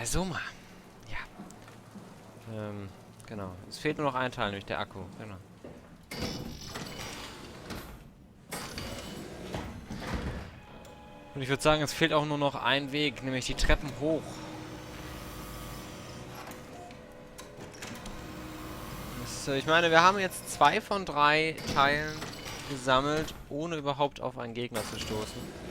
bei Soma. Ja. Genau. Es fehlt nur noch ein Teil, nämlich der Akku. Genau. Und ich würde sagen, es fehlt auch nur noch ein Weg, nämlich die Treppen hoch. Ich meine, wir haben jetzt 2 von 3 Teilen gesammelt, ohne überhaupt auf einen Gegner zu stoßen.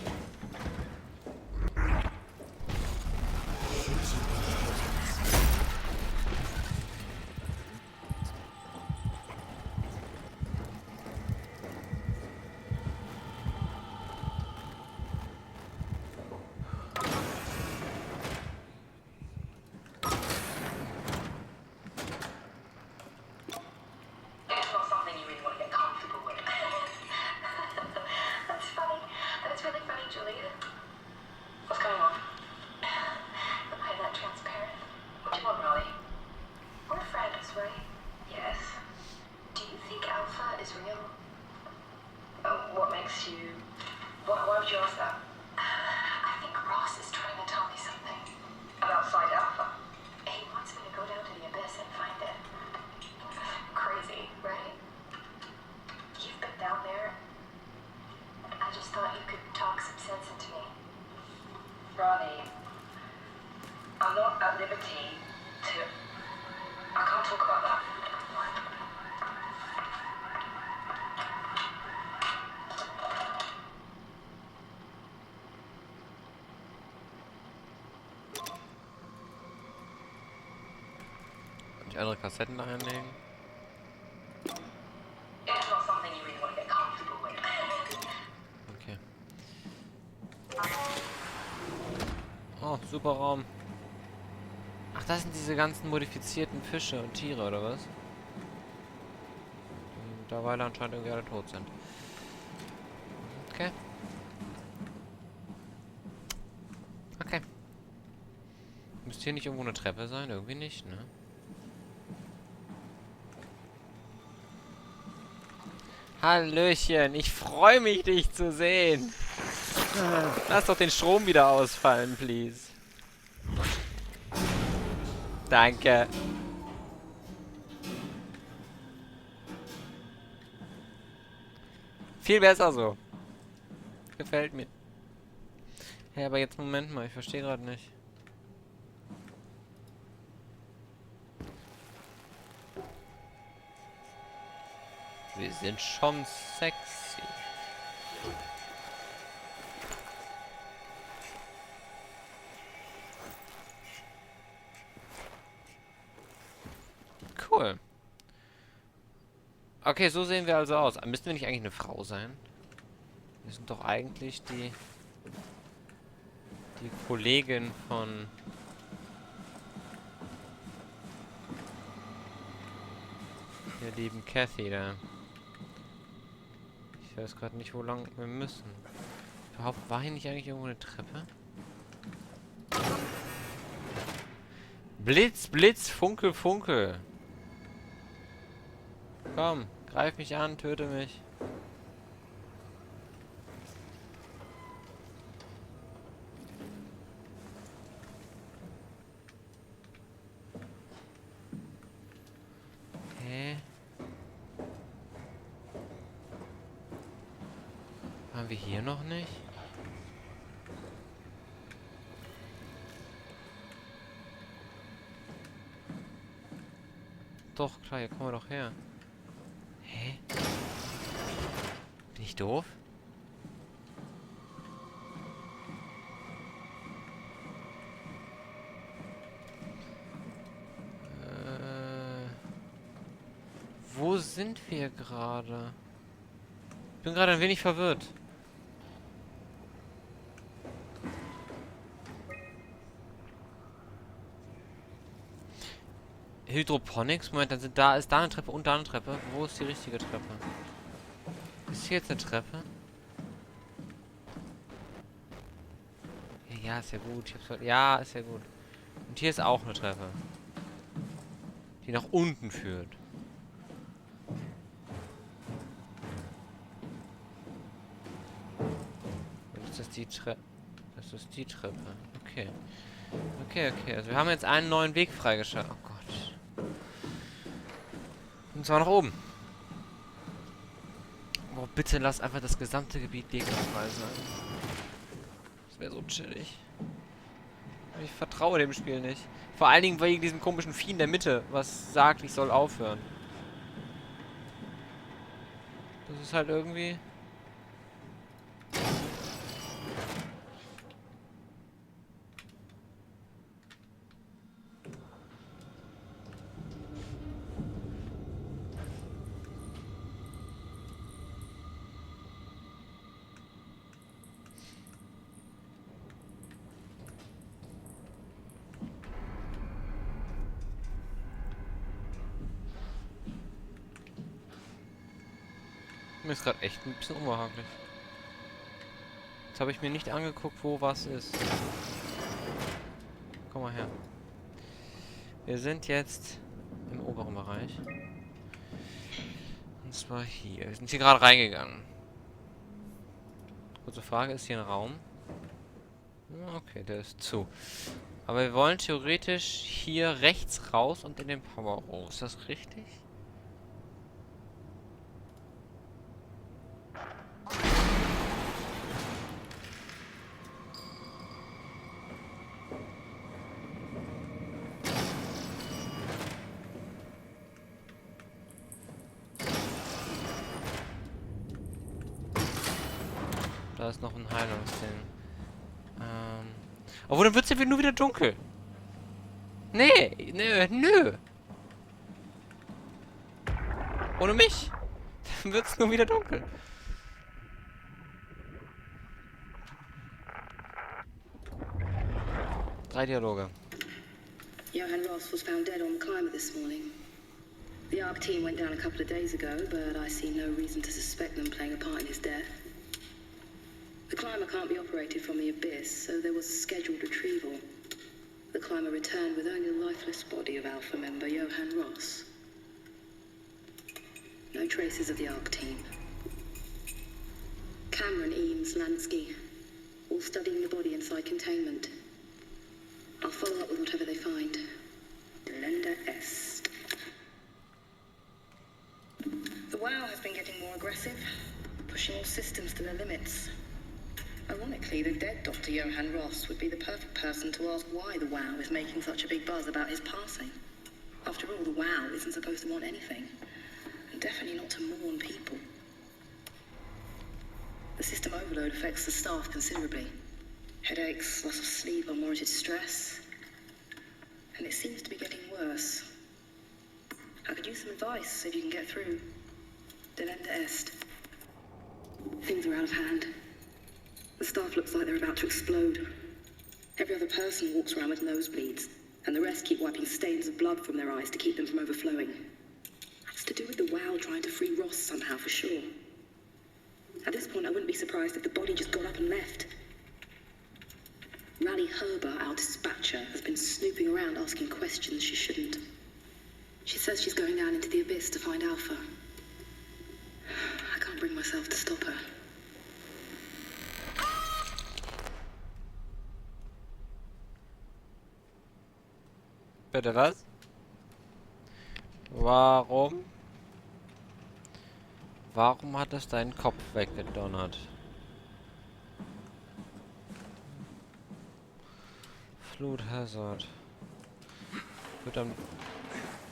I'm not at liberty to... I can't talk about that. Und die andere Kassetten da reinlegen. It's not something you really want to get comfortable with. Okay. Oh, super Raum. Ach, das sind diese ganzen modifizierten Fische und Tiere, oder was? Die mittlerweile anscheinend irgendwie alle tot sind. Okay. Okay. Müsste hier nicht irgendwo eine Treppe sein? Irgendwie nicht, ne? Hallöchen, ich freue mich, dich zu sehen. Lass doch den Strom wieder ausfallen, please. Danke. Viel besser so. Gefällt mir. Hey, aber jetzt Moment mal, ich verstehe gerade nicht. Wir sind schon sexy. Cool. Okay, so sehen wir also aus. Müssten wir nicht eigentlich eine Frau sein? Wir sind doch eigentlich die Kollegin von der lieben Cathy da. Ich weiß gerade nicht, wo lang wir müssen. Überhaupt, war hier nicht eigentlich irgendwo eine Treppe? Blitz, Blitz, Funkel, Funkel. Komm, greif mich an, töte mich. Hä? Waren wir hier noch nicht? Doch, klar, hier kommen wir doch her. Hä? Bin ich doof? Wo sind wir gerade? Ich bin gerade ein wenig verwirrt. Hydroponics? Moment, dann ist da eine Treppe und da eine Treppe. Wo ist die richtige Treppe? Ist hier jetzt eine Treppe? Ja, ist ja gut. Ja, ist ja gut. Und hier ist auch eine Treppe. Die nach unten führt. Und ist das die Treppe? Das ist die Treppe. Okay. Okay, okay. Also wir haben jetzt einen neuen Weg freigeschaltet. Oh Gott. Und zwar nach oben. Oh, bitte lass einfach das gesamte Gebiet gegnerfrei sein. Das wäre so chillig. Ich vertraue dem Spiel nicht. Vor allen Dingen wegen diesem komischen Vieh in der Mitte, was sagt, ich soll aufhören. Das ist halt irgendwie... Mir ist gerade echt ein bisschen unbehaglich. Jetzt habe ich mir nicht angeguckt, wo was ist. Komm mal her. Wir sind jetzt im oberen Bereich. Und zwar hier. Wir sind hier gerade reingegangen. Kurze Frage, ist hier ein Raum? Okay, der ist zu. Aber wir wollen theoretisch hier rechts raus und in den Power Room. Ist das richtig? Da ist noch ein Heilungsding. Obwohl, dann wird es ja nur wieder dunkel. Nee, nö. Ohne mich. Dann wird es nur wieder dunkel. Drei Dialoge. Johann Ross was found dead on the climber this morning. The ARC team went down a couple of days ago, but I see no reason to suspect them playing a part in his death. The climber can't be operated from the abyss, so there was a scheduled retrieval. The climber returned with only the lifeless body of Alpha member Johann Ross. No traces of the ARC team. Cameron, Eames, Lansky, all studying the body inside containment. I'll follow up with whatever they find. Delenda Est. The WoW has been getting more aggressive, pushing all systems to their limits. Ironically, the dead Dr. Johann Ross would be the perfect person to ask why the WoW is making such a big buzz about his passing. After all, the WoW isn't supposed to want anything, and definitely not to mourn people. The system overload affects the staff considerably. Headaches, loss of sleep, unwarranted stress. And it seems to be getting worse. I could use some advice if you can get through. Delenda Est. Things are out of hand. The staff looks like they're about to explode. Every other person walks around with nosebleeds, and the rest keep wiping stains of blood from their eyes to keep them from overflowing. It's to do with the WoW trying to free Ross somehow, for sure. At this point, I wouldn't be surprised if the body just got up and left. Rally Herber, our dispatcher, has been snooping around asking questions she shouldn't. She says she's going down into the abyss to find Alpha. I can't bring myself to stop her. Bitte was? Warum? Warum hat es deinen Kopf weggedonnert? Flut Hazard. Ich würde am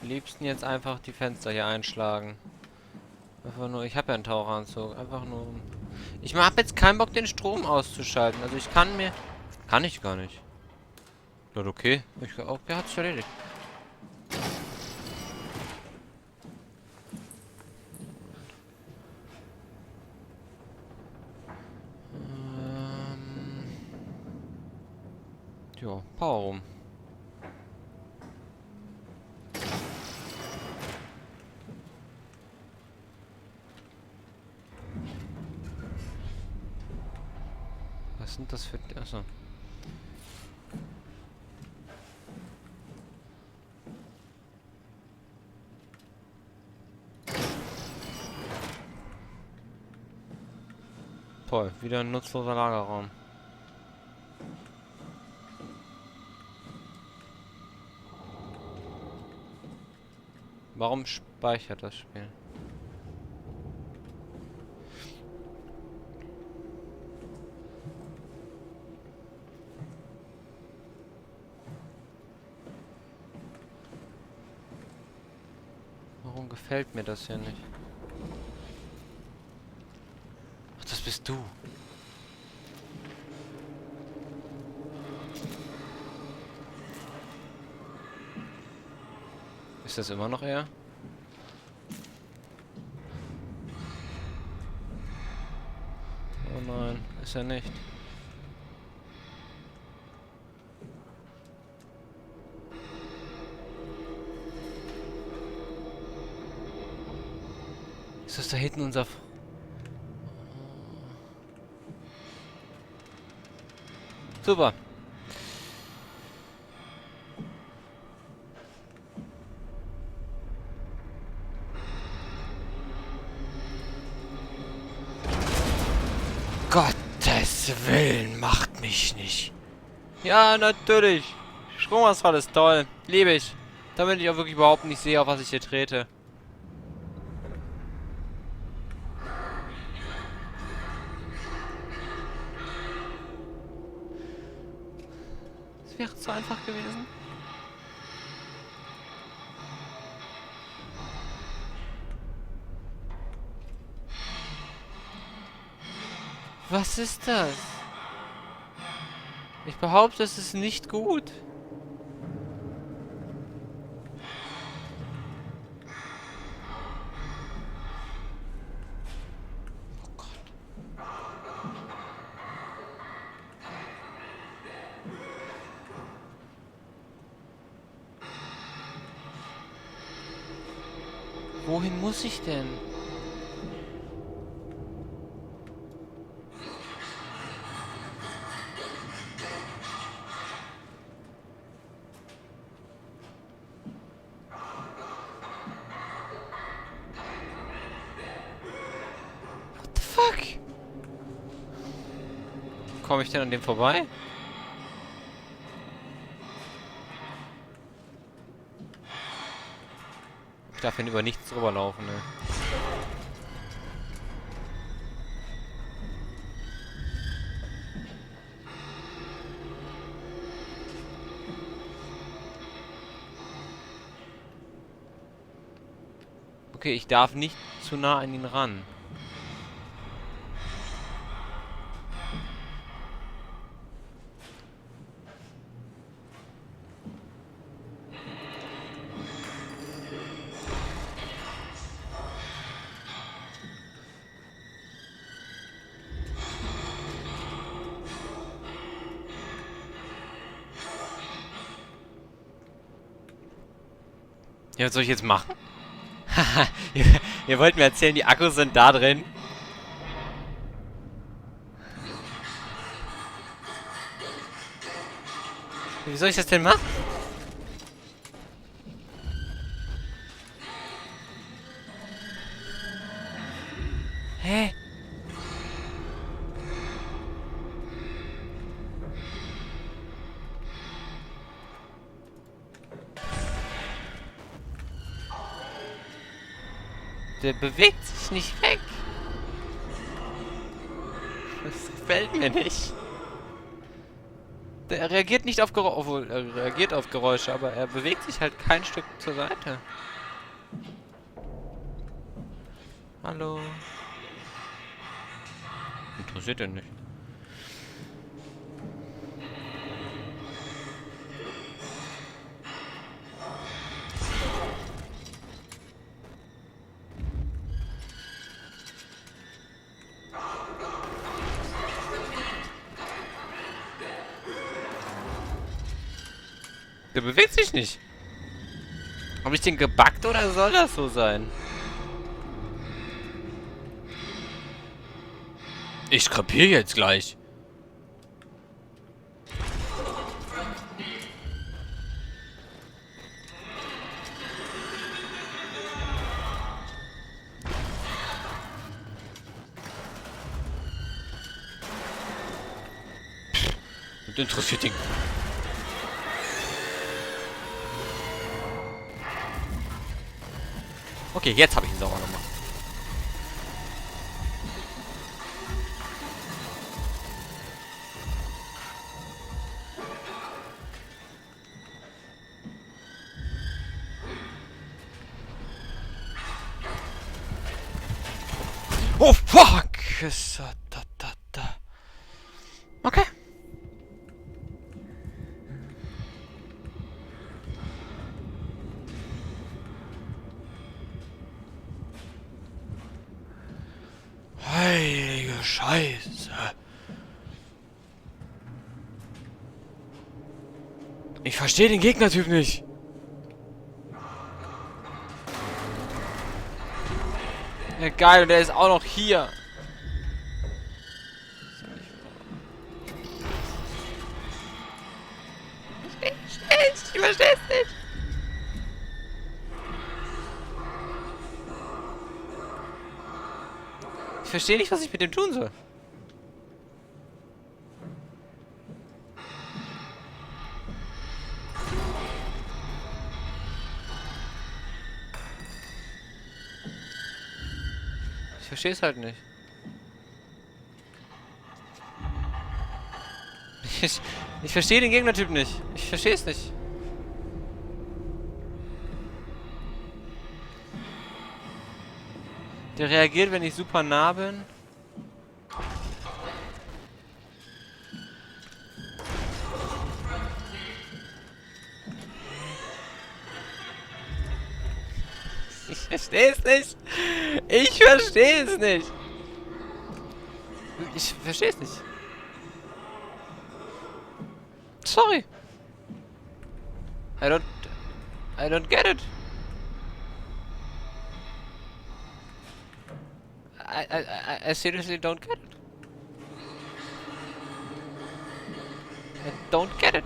liebsten jetzt einfach die Fenster hier einschlagen. Einfach nur, ich habe ja einen Taucheranzug. Einfach nur. Ich habe jetzt keinen Bock, den Strom auszuschalten. Also ich kann mir. Kann ich gar nicht. Ja, okay. Okay, hat sich erledigt. Ja, Power rum. Was sind das für... Achso. Toll, wieder ein nutzloser Lagerraum. Warum speichert das Spiel? Warum gefällt mir das hier nicht? Ach, das bist du. Ist das immer noch er? Oh nein, ist er nicht. Ist das da hinten unser... Super. Gottes Willen, macht mich nicht. Ja, natürlich. Stromausfall ist toll. Liebe ich. Damit ich auch wirklich überhaupt nicht sehe, auf was ich hier trete. Das wäre zu einfach gewesen. Was ist das? Ich behaupte, es ist nicht gut. Oh Gott. Wohin muss ich denn? Komme ich denn an dem vorbei? Ich darf hier über nichts drüber laufen, ne? Okay, ich darf nicht zu nah an ihn ran. Ja, was soll ich jetzt machen? Haha, ihr wollt mir erzählen, die Akkus sind da drin. Wie soll ich das denn machen? Hä? Der bewegt sich nicht weg. Das gefällt mir nicht. Der reagiert nicht auf Geräusche, obwohl er reagiert auf Geräusche, aber er bewegt sich halt kein Stück zur Seite. Hallo. Interessiert ihn nicht. Der bewegt sich nicht. Habe ich den gebackt oder soll das so sein? Ich kapiere jetzt gleich. Und interessiert ihn. Okay, jetzt habe ich ihn sauber gemacht. Oh, fuck! Okay. Heilige Scheiße. Ich verstehe den Gegnertyp nicht. Ja, geil, und der ist auch noch hier. Ich verstehe es nicht. Ich verstehe nicht, was ich mit dem tun soll. Ich verstehe es halt nicht. Ich verstehe den Gegnertyp nicht. Ich verstehe es nicht. Der reagiert, wenn ich super nah bin. Ich verstehe es nicht. Ich verstehe es nicht. Ich verstehe es nicht. Sorry. I don't get it. I seriously don't get it. I don't get it.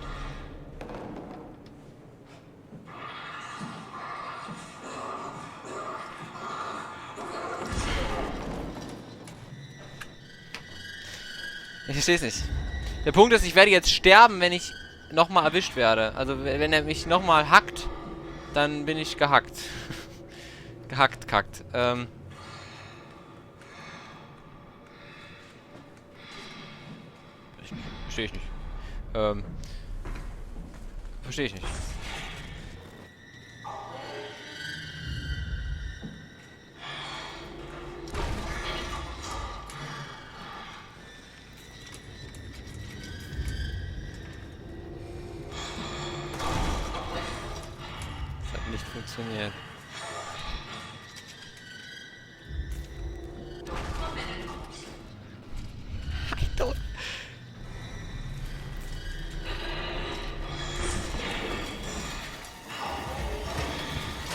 Ich verstehe es nicht. Der Punkt ist, ich werde jetzt sterben, wenn ich nochmal erwischt werde. Also wenn er mich nochmal hackt, dann bin ich gehackt. Gehackt, kackt. Verstehe ich nicht. Verstehe ich nicht. Das hat nicht funktioniert.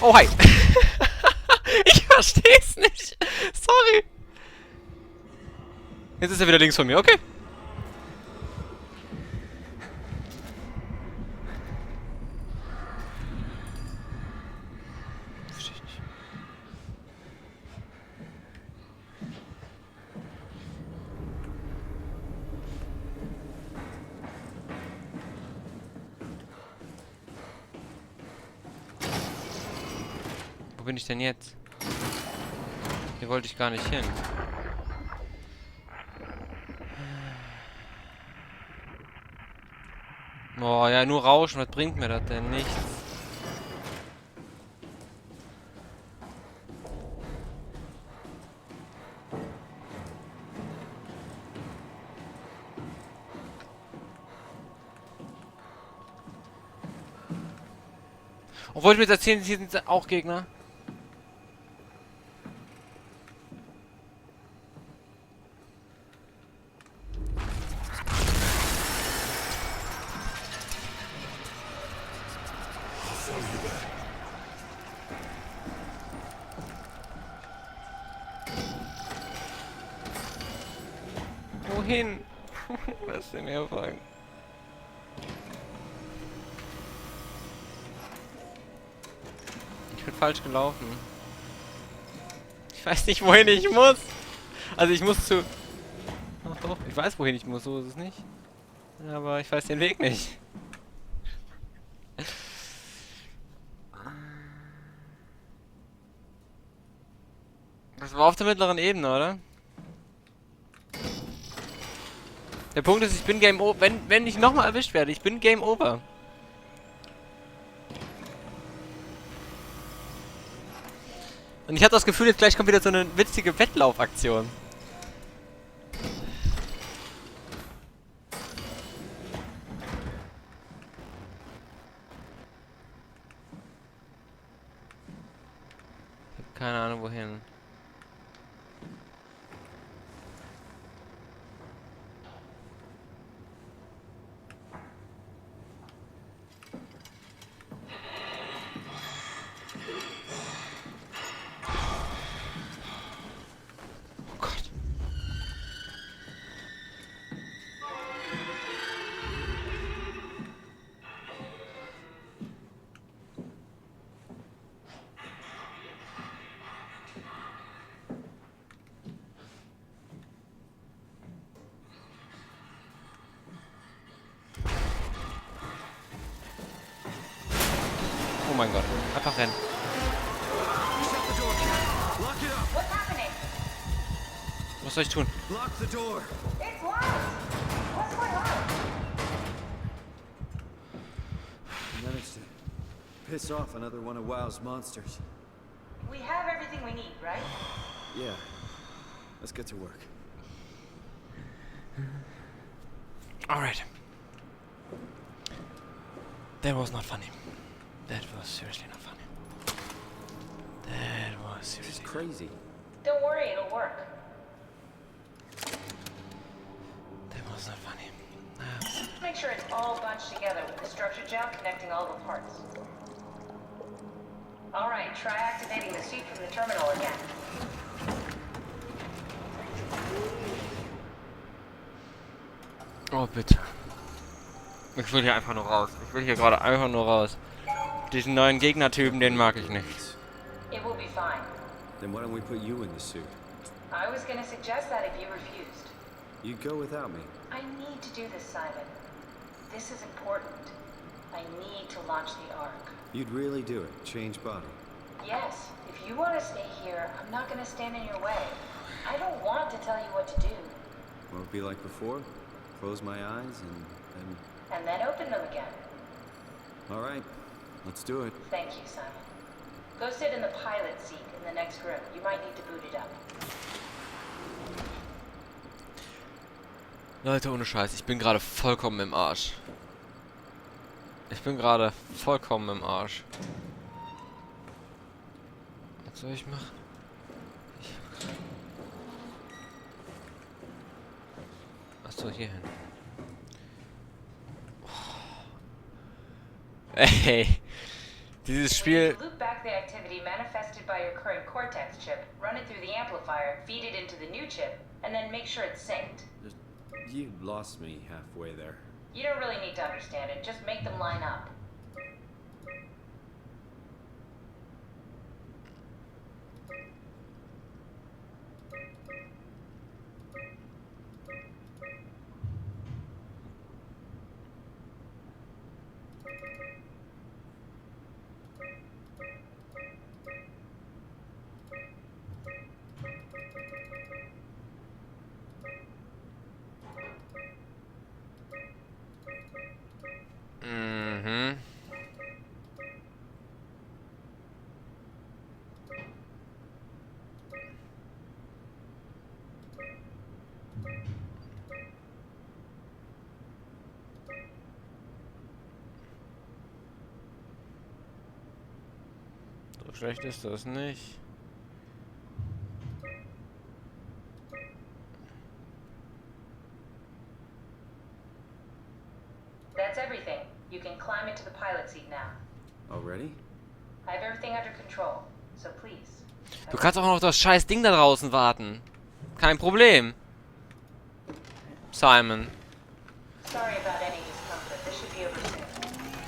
Oh, hi. Ich verstehe es nicht. Sorry. Jetzt ist er wieder links von mir. Okay. Verstehe ich nicht. Wo bin ich denn jetzt? Hier wollte ich gar nicht hin. Oh ja, nur Rauschen, was bringt mir das denn? Nichts. Und wollte ich mir jetzt erzählen, hier sind auch Gegner? Wohin? Lass den mir fragen. Ich bin falsch gelaufen. Ich weiß nicht, wohin ich muss. Also ich muss zu... Ach doch, ich weiß, wohin ich muss, so ist es nicht. Aber ich weiß den Weg nicht. Das war auf der mittleren Ebene, oder? Der Punkt ist, ich bin Game Over. Wenn ich nochmal erwischt werde, ich bin Game Over. Und ich habe das Gefühl, jetzt gleich kommt wieder so eine witzige Wettlaufaktion. Ich habe keine Ahnung, wohin. Oh mein Gott, einfach rennen. Was soll ich tun? Managed to piss off another one of WoW's monsters. We have everything we need, right? Yeah. Let's get to work. Alright. That was not funny. That was seriously not funny. That was This is seriously crazy. Don't worry, it'll work. That was not funny. Make sure it's all bunched together with the structure gel connecting all the parts. Alright, try activating the suit from the terminal again. Oh, bitte. Ich will hier einfach nur raus. Ich will hier gerade einfach nur raus. Diesen neuen Gegnertypen, den mag ich nicht. It will be fine. Then why don't we put you in the suit? I was gonna suggest that if you refused. You'd go without me. I need to do this, Simon. This is important. I need to launch the Ark. You'd really do it. Change body. Yes, if you want to stay here, I'm not gonna stand in your way. I don't want to tell you what to do. Won't it be like before? Close my eyes And then open them again. All right. Let's do it. Thank you, Simon. Go sit in the pilot seat in the next room. You might need to boot it up. Leute, ohne Scheiß, ich bin gerade vollkommen im Arsch. Ich bin gerade vollkommen im Arsch. Was soll ich machen? Achso, hier hin. Ey, dieses Spiel. Loop back the activity manifested by your current Cortex chip, run it through the amplifier, feed it into the new chip, and then make sure it's synced. You lost me halfway there. You don't really need to understand it, just make them line up. Mhm. So schlecht ist das nicht. That's everything. You can climb into the pilot seat now. Already? I have everything under control, so please. Du kannst auch noch das scheiß Ding da draußen warten. Kein Problem. Simon. Sorry about any discomfort. This should be over soon.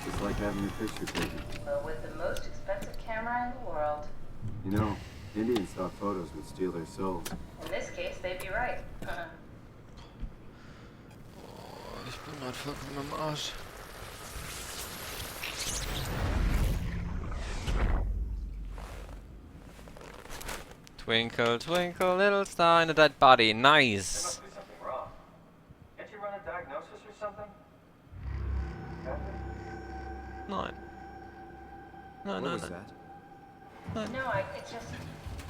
It's like having your picture taken. But with the most expensive camera in the world, You know, Indian stock photos would steal their souls. in this case, they'd be right. Ich bin gerade vollkommen am Arsch. Twinkle, twinkle, little star in a dead body. Nice. There must be something wrong. Can't you run a diagnosis or something? Kathy? Nein. Nein, What nein, was nein. that? No, it's just...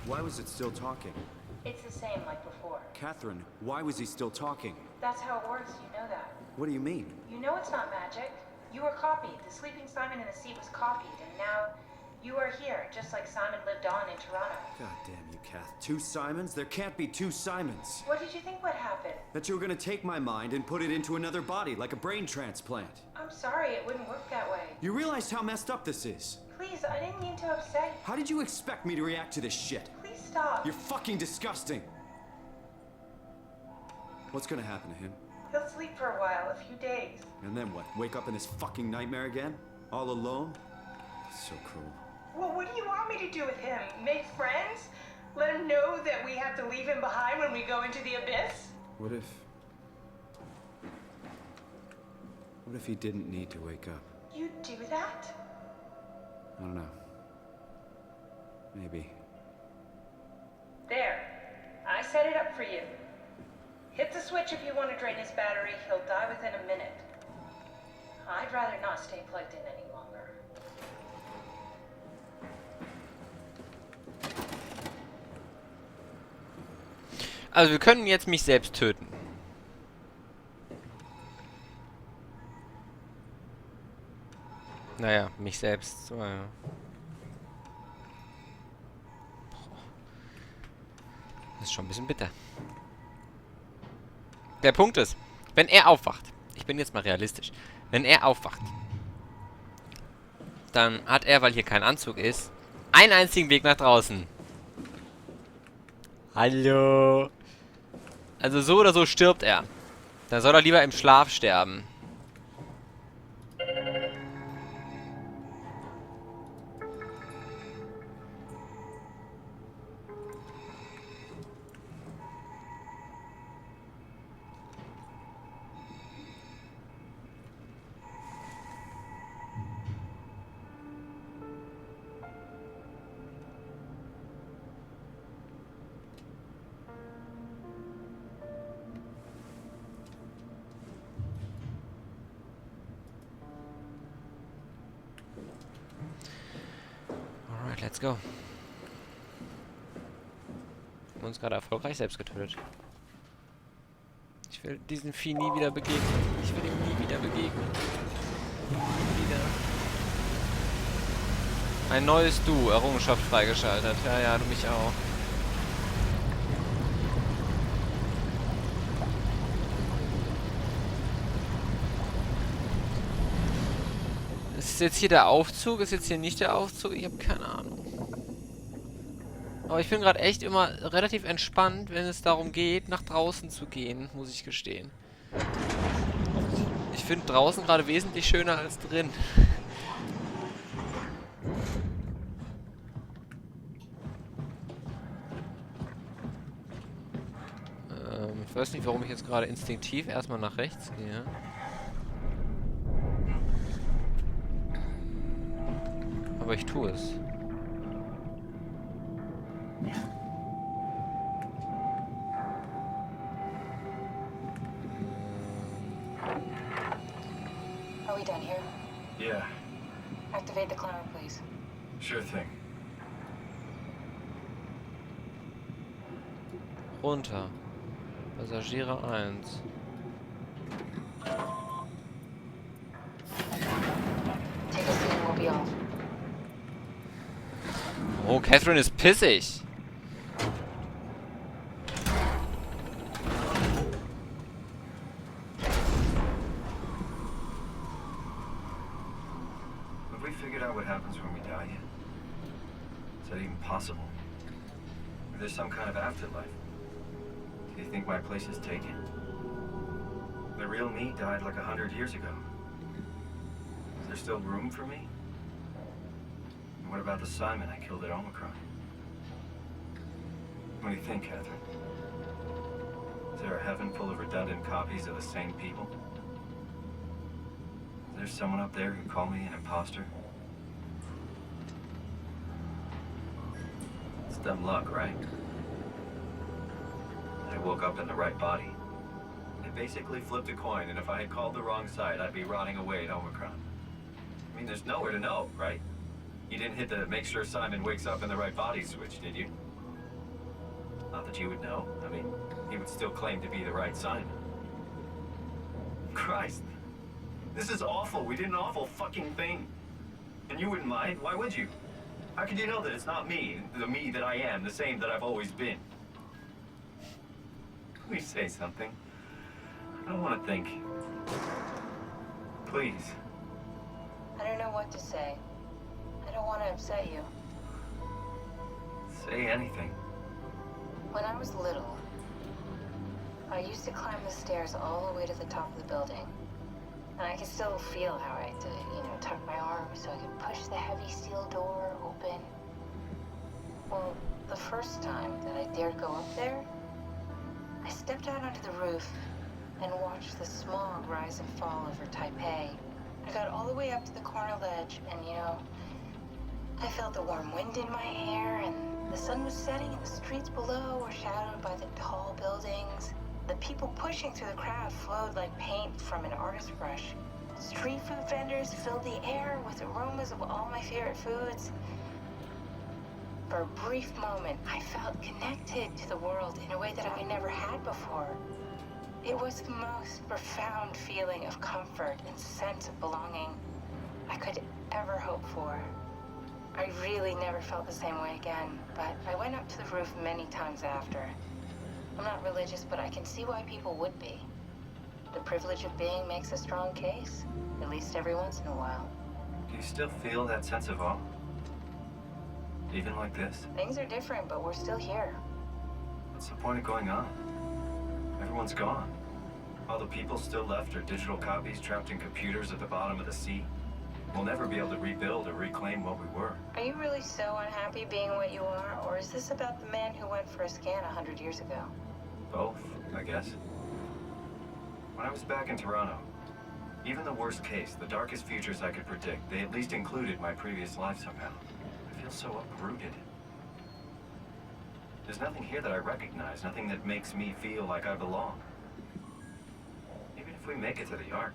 Why was it still talking? It's the same like before. Catherine, why was he still talking? That's how it works, you know that. What do you mean? You know it's not magic. You were copied. The sleeping Simon in the sea was copied, and now you are here, just like Simon lived on in Toronto. God damn you, Kath. 2 Simons? There can't be 2 Simons. What did you think would happen? That you were gonna take my mind and put it into another body, like a brain transplant. I'm sorry, it wouldn't work that way. You realize how messed up this is? Please, I didn't mean to upset you. How did you expect me to react to this shit? Please stop. You're fucking disgusting. What's gonna happen to him? He'll sleep for a while, a few days. And then what? Wake up in this fucking nightmare again? All alone? So cruel. Well, what do you want me to do with him? Make friends? Let him know that we have to leave him behind when we go into the abyss? What if he didn't need to wake up? You'd do that? I don't know. Maybe. There. I set it up for you. Hit the switch if you want to drain his battery. He'll die within a minute. I'd rather not stay plugged in any longer. Also wir können jetzt mich selbst töten. Naja, mich selbst. So, ja. Das ist schon ein bisschen bitter. Der Punkt ist, wenn er aufwacht, ich bin jetzt mal realistisch, wenn er aufwacht, dann hat er, weil hier kein Anzug ist, einen einzigen Weg nach draußen. Hallo. Also so oder so stirbt er. Dann soll er lieber im Schlaf sterben. Alright, let's go. Wir haben uns gerade erfolgreich selbst getötet. Ich will diesen Vieh nie wieder begegnen. Ich will ihm nie wieder begegnen. Nie wieder. Ein neues Du, Errungenschaft freigeschaltet. Ja, ja, du mich auch. Ist jetzt hier der Aufzug? Ist jetzt hier nicht der Aufzug? Ich habe keine Ahnung. Aber ich bin gerade echt immer relativ entspannt, wenn es darum geht, nach draußen zu gehen, muss ich gestehen. Ich finde draußen gerade wesentlich schöner als drin. Ich weiß nicht, warum ich jetzt gerade instinktiv erstmal nach rechts gehe. Aber ich tue es. Are we done here? Yeah, Activate the climber, please. sure thing. Runter. Passagiere 1. Take a seat and we'll be off. Oh, Catherine ist pissig. Have we figured out what happens when we die yet? Is that even possible? Is there some kind of afterlife? Do you think my place is taken? The real me died like 100 years ago. Is there still room for me? And what about the Simon I killed at Omicron? What do you think, Catherine? Is there a heaven full of redundant copies of the same people? Is there someone up there who'd call me an imposter? It's dumb luck, right? I woke up in the right body. I basically flipped a coin, and if I had called the wrong side, I'd be rotting away at Omicron. I mean, there's nowhere to know, right? You didn't hit the make sure Simon wakes up in the right body switch, did you? Not that you would know. I mean, he would still claim to be the right Simon. Christ. This is awful. We did an awful fucking thing. And you wouldn't mind? Why would you? How could you know that it's not me, the me that I am, the same that I've always been? Please say something. I don't want to think. Please. I don't know what to say. I don't want to upset you. Say anything. When I was little, I used to climb the stairs all the way to the top of the building. And I could still feel how I had to, tuck my arms so I could push the heavy steel door open. Well, the first time that I dared go up there, I stepped out onto the roof and watched the smog rise and fall over Taipei. I got all the way up to the corner ledge and, I felt the warm wind in my hair and the sun was setting and the streets below were shadowed by the tall buildings. The people pushing through the crowd flowed like paint from an artist's brush. Street food vendors filled the air with aromas of all my favorite foods. For a brief moment, I felt connected to the world in a way that I never had before. It was the most profound feeling of comfort and sense of belonging I could ever hope for. I really never felt the same way again, but I went up to the roof many times after. I'm not religious, but I can see why people would be. The privilege of being makes a strong case, at least every once in a while. Do you still feel that sense of awe? Even like this? Things are different, but we're still here. What's the point of going on? Everyone's gone. All the people still left are digital copies trapped in computers at the bottom of the sea. We'll never be able to rebuild or reclaim what we were. Are you really so unhappy being what you are, or is this about the man who went for a scan 100 years ago? Both, I guess. When I was back in Toronto, even the worst case, the darkest futures I could predict, they at least included my previous life somehow. I feel so uprooted. There's nothing here that I recognize, nothing that makes me feel like I belong. Even if we make it to the Ark,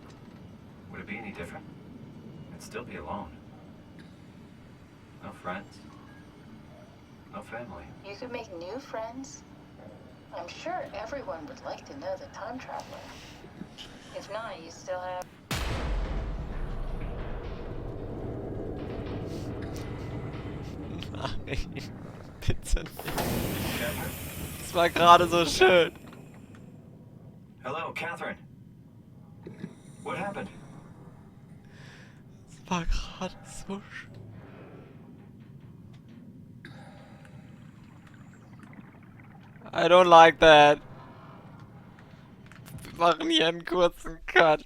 would it be any different? I'd still be alone. No friends. No family. You could make new friends. I'm sure everyone would like to know the time traveler. If not, you still have... Nein, bitte nicht. Das war gerade so schön. Hello, Catherine. What happened? Das war gerade so schön. I don't like that. Wir machen hier einen kurzen Cut.